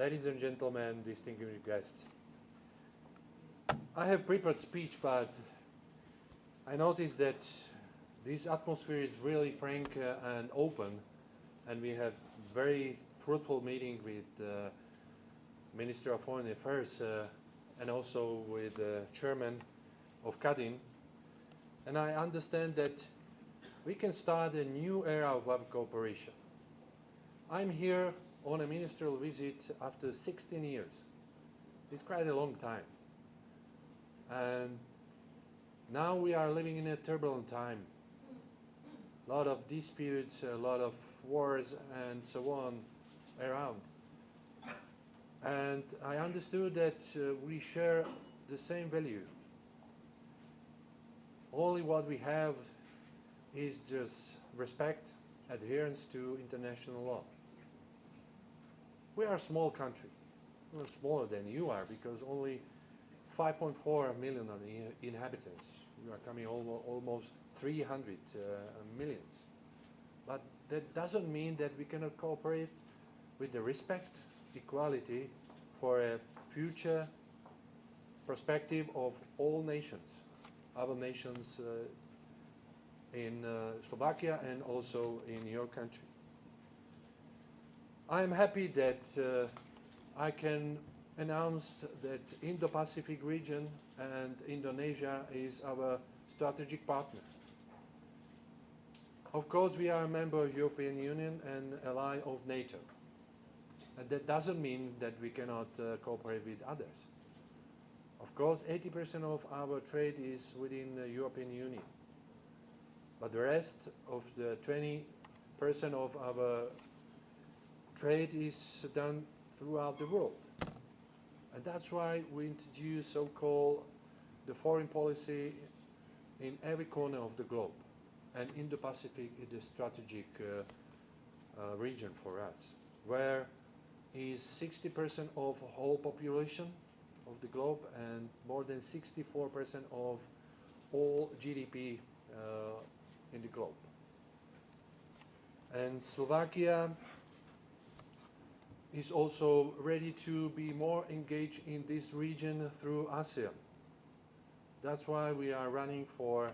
Ladies and gentlemen, distinguished guests, I have prepared speech, but I noticed that this atmosphere is really frank and open, and we have very fruitful meeting with the Minister of Foreign Affairs and also with the chairman of CADIN. And I understand that we can start a new era of our cooperation. I'm here on a ministerial visit after 16 years. It's quite a long time. And now we are living in a turbulent time. A lot of disputes, a lot of wars and so on around. And I understood that we share the same value. Only what we have is just respect, adherence to international law. We are a small country. We're smaller than you are because only 5.4 million inhabitants. We are coming almost 300 millions. But that doesn't mean that we cannot cooperate with the respect, equality for a future perspective of all nations, other nations in Slovakia and also in your country. I am happy that I can announce that Indo-Pacific region and Indonesia is our strategic partner. Of course, we are a member of the European Union and ally of NATO. And that doesn't mean that we cannot cooperate with others. Of course, 80% of our trade is within the European Union. But the rest of the 20% of our trade is done throughout the world. And that's why we introduce so-called the foreign policy in every corner of the globe. And Indo-Pacific is a strategic region for us, where is 60% of the whole population of the globe and more than 64% of all GDP in the globe. And Slovakia is also ready to be more engaged in this region through ASEAN. That's why we are running for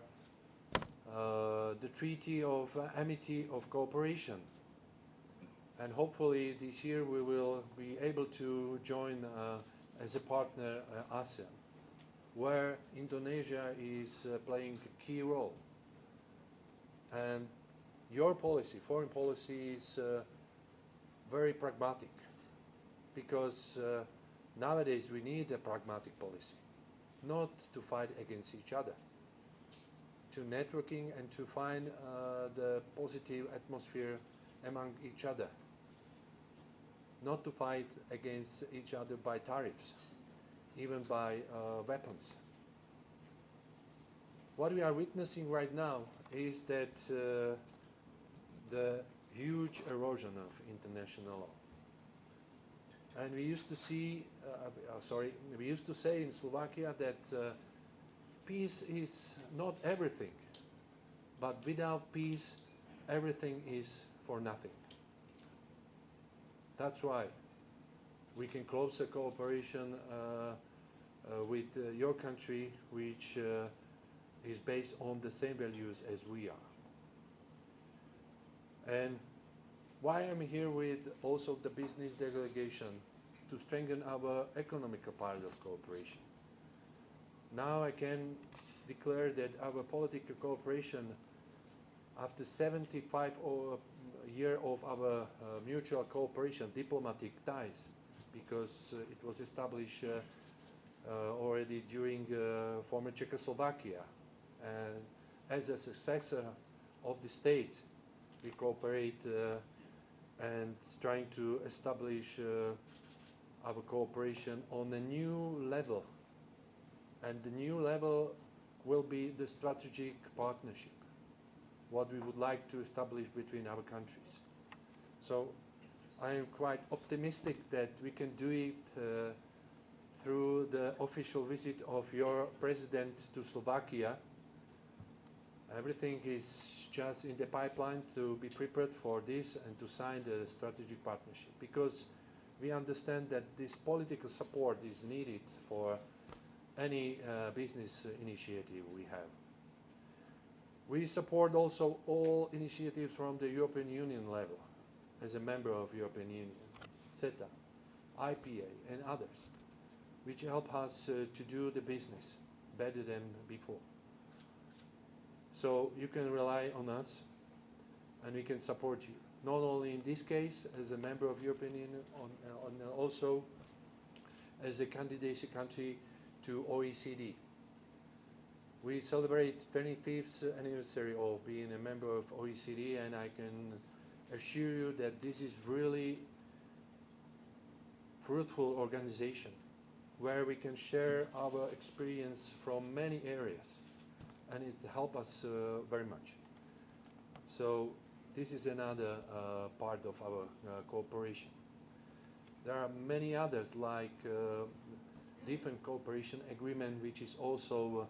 the Treaty of Amity of Cooperation. And hopefully this year we will be able to join as a partner ASEAN, where Indonesia is playing a key role. And your policy, foreign policy, is very pragmatic, because nowadays we need a pragmatic policy, not to fight against each other, to networking and to find the positive atmosphere among each other, not to fight against each other by tariffs, even by weapons. What we are witnessing right now is that the huge erosion of international law. And we used to see, we used to say in Slovakia that peace is not everything, but without peace, everything is for nothing. That's why we can close a cooperation with your country, which is based on the same values as we are. And why I'm here with also the business delegation to strengthen our economical part of cooperation. Now I can declare that our political cooperation, after 75 years of our mutual cooperation, diplomatic ties, because it was established already during former Czechoslovakia, and as a successor of the state, we cooperate and trying to establish our cooperation on a new level. And the new level will be the strategic partnership, what we would like to establish between our countries. So I am quite optimistic that we can do it through the official visit of your president to Slovakia. Everything is just in the pipeline to be prepared for this and to sign the strategic partnership, because we understand that this political support is needed for any business initiative we have. We support also all initiatives from the European Union level as a member of European Union, CETA, IPA and others, which help us to do the business better than before. So you can rely on us and we can support you. Not only in this case as a member of European Union, also as a candidate country to OECD. We celebrate 25th anniversary of being a member of OECD, and I can assure you that this is really fruitful organization where we can share our experience from many areas, and it helps us very much. So this is another part of our cooperation. There are many others like different cooperation agreement which is also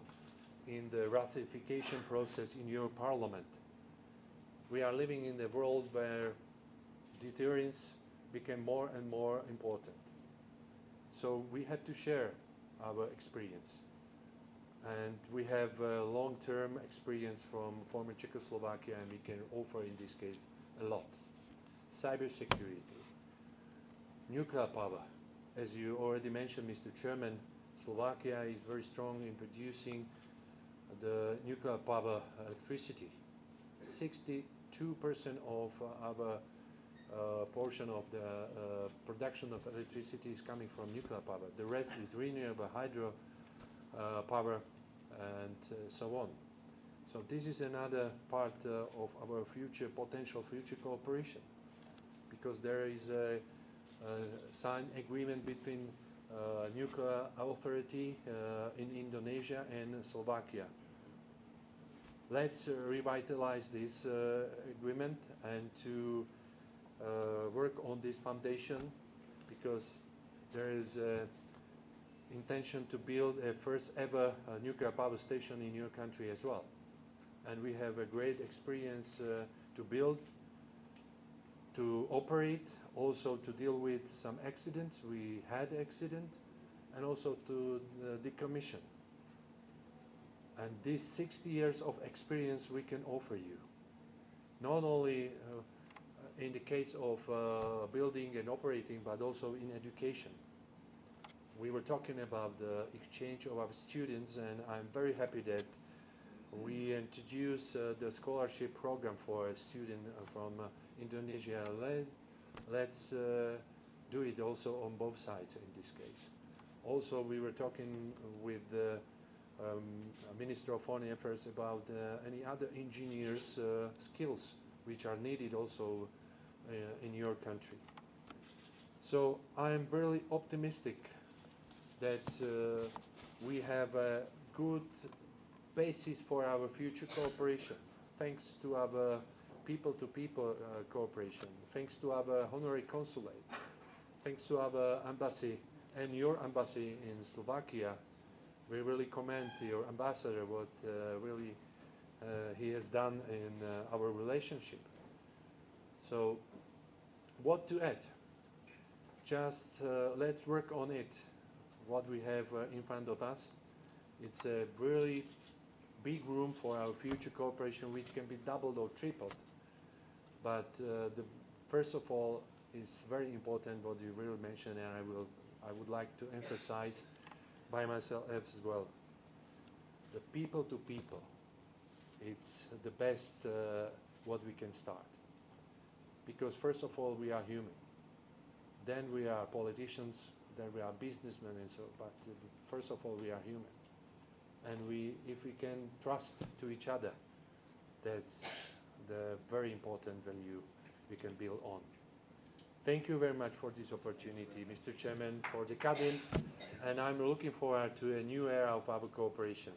in the ratification process in your parliament. We are living in a world where deterrence became more and more important. So we have to share our experience. And we have long-term experience from former Czechoslovakia, and we can offer in this case a lot. Cybersecurity, nuclear power. As you already mentioned, Mr. Chairman, Slovakia is very strong in producing the nuclear power electricity. 62% of our portion of the production of electricity is coming from nuclear power. The rest is renewable hydro power and so on. So this is another part of our potential future cooperation, because there is a signed agreement between nuclear authority in Indonesia and Slovakia. Let's revitalize this agreement and to work on this foundation, because there is intention to build a first ever nuclear power station in your country as well. And we have a great experience to build, to operate, also to deal with some accidents. We had accident, and also to decommission. And these 60 years of experience we can offer you, not only in the case of building and operating, but also in education. We were talking about the exchange of our students, and I'm very happy that we introduced the scholarship program for a student from Indonesia. Let's do it also on both sides in this case. Also, we were talking with the Minister of Foreign Affairs about any other engineers' skills which are needed also in your country. So I am really optimistic that we have a good basis for our future cooperation, thanks to our people-to-people cooperation, thanks to our honorary consulate, thanks to our embassy and your embassy in Slovakia. We really commend your ambassador what really he has done in our relationship. So what to add? Just let's work on it, what we have in front of us. It's a really big room for our future cooperation, which can be doubled or tripled. But first of all, it's very important what you really mentioned, and I would like to emphasize by myself as well. The people to people, it's the best what we can start. Because first of all, we are human. Then we are politicians, then we are businessmen and so, but first of all, we are human. And if we can trust to each other, that's the very important value we can build on. Thank you very much for this opportunity, Mr. Chairman, for the Kadin, and I'm looking forward to a new era of our cooperation.